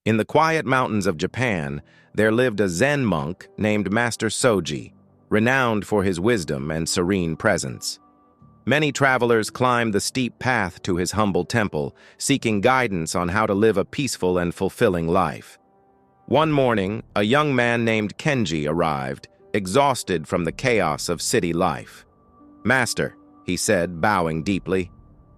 In the quiet mountains of Japan, there lived a Zen monk named Master Soji, renowned for his wisdom and serene presence. Many travelers climbed the steep path to his humble temple, seeking guidance on how to live a peaceful and fulfilling life. One morning, a young man named Kenji arrived, exhausted from the chaos of city life. "Master," he said, bowing deeply,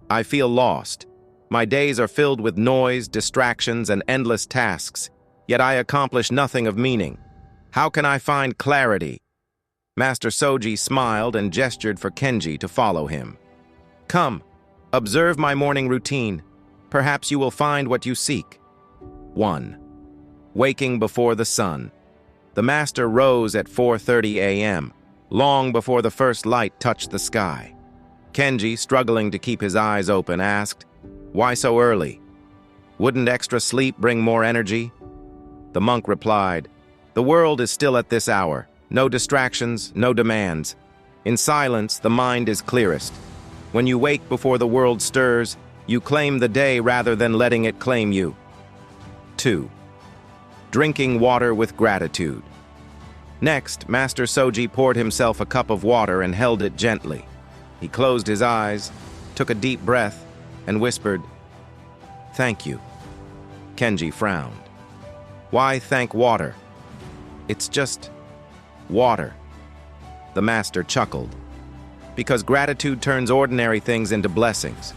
"I feel lost. My days are filled with noise, distractions, and endless tasks, yet I accomplish nothing of meaning. How can I find clarity?" Master Soji smiled and gestured for Kenji to follow him. "Come, observe my morning routine. Perhaps you will find what you seek." 1. Waking before the sun. The master rose at 4:30 a.m., long before the first light touched the sky. Kenji, struggling to keep his eyes open, asked, "Why so early? Wouldn't extra sleep bring more energy?" The monk replied, "The world is still at this hour. No distractions, no demands. In silence, the mind is clearest. When you wake before the world stirs, you claim the day rather than letting it claim you." 2. Drinking water with gratitude. Next, Master Soji poured himself a cup of water and held it gently. He closed his eyes, took a deep breath, and whispered, "Thank you." Kenji frowned. "Why thank water? It's just water." The master chuckled. "Because gratitude turns ordinary things into blessings.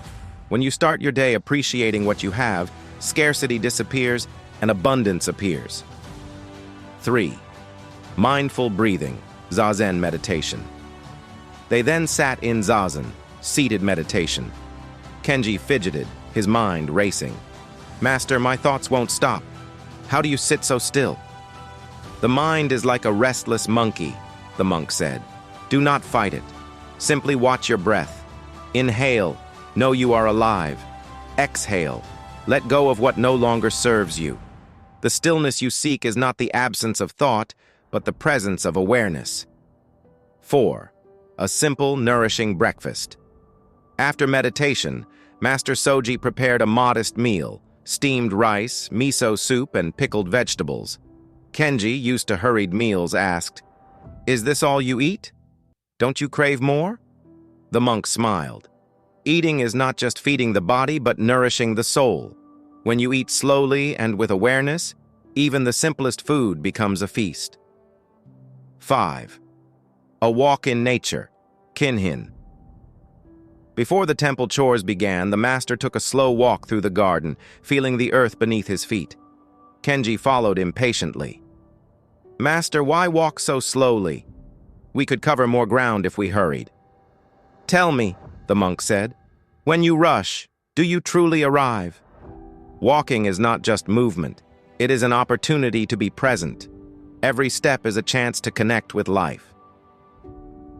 When you start your day appreciating what you have, scarcity disappears and abundance appears." 3. Mindful breathing, Zazen meditation. They then sat in Zazen, seated meditation. Kenji fidgeted, his mind racing. "Master, my thoughts won't stop. How do you sit so still?" "The mind is like a restless monkey," the monk said. "Do not fight it. Simply watch your breath. Inhale, know you are alive. Exhale, let go of what no longer serves you. The stillness you seek is not the absence of thought, but the presence of awareness." 4. A simple, nourishing breakfast. After meditation, Master Soji prepared a modest meal: steamed rice, miso soup, and pickled vegetables. Kenji, used to hurried meals, asked, "Is this all you eat? Don't you crave more?" The monk smiled. "Eating is not just feeding the body, but nourishing the soul. When you eat slowly and with awareness, even the simplest food becomes a feast." 5. A walk in nature, Kinhin. Before the temple chores began, the master took a slow walk through the garden, feeling the earth beneath his feet. Kenji followed impatiently. "Master, why walk so slowly? We could cover more ground if we hurried." "Tell me," the monk said, "when you rush, do you truly arrive?" Walking is not just movement. It is an opportunity to be present. Every step is a chance to connect with life.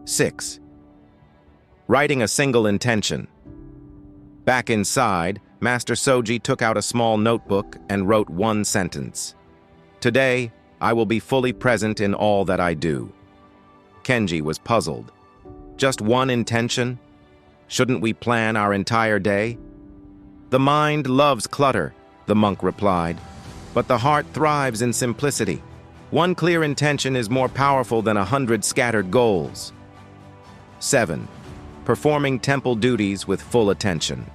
6. Writing a single intention. Back inside, Master Soji took out a small notebook and wrote one sentence. "Today, I will be fully present in all that I do." Kenji was puzzled. Just one intention? Shouldn't we plan our entire day? "The mind loves clutter," the monk replied, "but the heart thrives in simplicity. One clear intention is more powerful than 100 scattered goals." 7. Performing temple duties with full attention.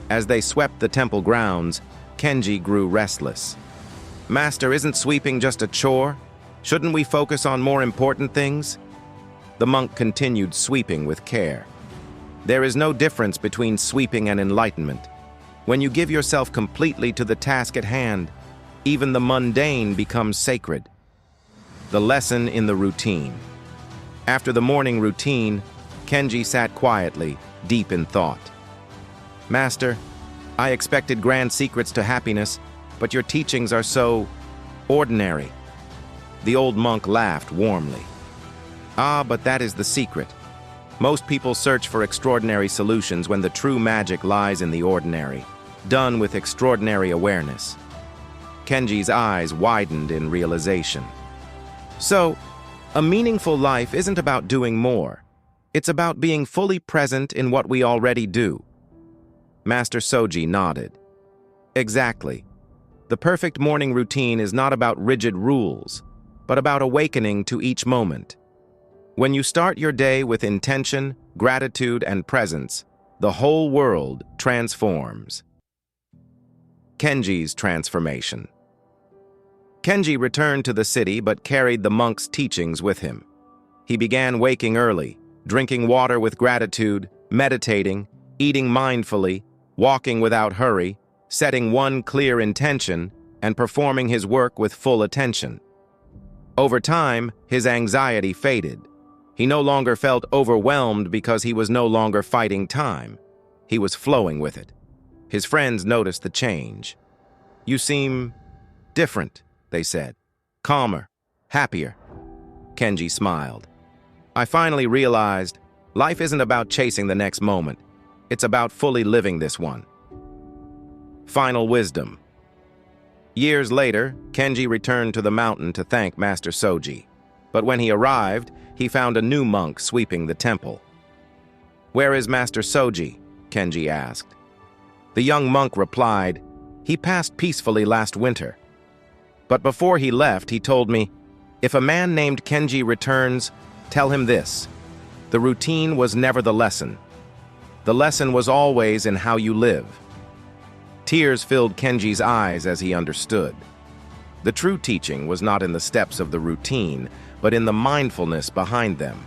As they swept the temple grounds, Kenji grew restless. "Master, isn't sweeping just a chore? Shouldn't we focus on more important things?" The monk continued sweeping with care. "There is no difference between sweeping and enlightenment. When you give yourself completely to the task at hand, even the mundane becomes sacred." The lesson in the routine. After the morning routine, Kenji sat quietly, deep in thought. "Master, I expected grand secrets to happiness, but your teachings are so ordinary." The old monk laughed warmly. "Ah, but that is the secret. Most people search for extraordinary solutions when the true magic lies in the ordinary, done with extraordinary awareness." Kenji's eyes widened in realization. "So, a meaningful life isn't about doing more. It's about being fully present in what we already do." Master Soji nodded. "Exactly. The perfect morning routine is not about rigid rules, but about awakening to each moment. When you start your day with intention, gratitude, and presence, the whole world transforms. Kenji's transformation. Kenji returned to the city but carried the monk's teachings with him. He began waking early, drinking water with gratitude, meditating, eating mindfully, walking without hurry, setting one clear intention, and performing his work with full attention. Over time, his anxiety faded. He no longer felt overwhelmed because he was no longer fighting time. He was flowing with it. His friends noticed the change. "You seem different," they said. "Calmer, happier." Kenji smiled. "I finally realized life isn't about chasing the next moment. It's about fully living this one." Final wisdom. Years later, Kenji returned to the mountain to thank Master Soji. But when he arrived, he found a new monk sweeping the temple. "Where is Master Soji?" Kenji asked. The young monk replied, "He passed peacefully last winter. But before he left, he told me, 'If a man named Kenji returns, tell him this: the routine was never the lesson. The lesson was always in how you live.'" Tears filled Kenji's eyes as he understood. The true teaching was not in the steps of the routine, but in the mindfulness behind them.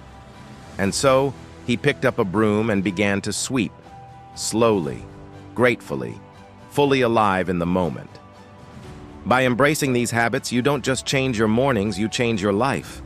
And so, he picked up a broom and began to sweep, slowly, gratefully, fully alive in the moment. By embracing these habits, you don't just change your mornings, you change your life.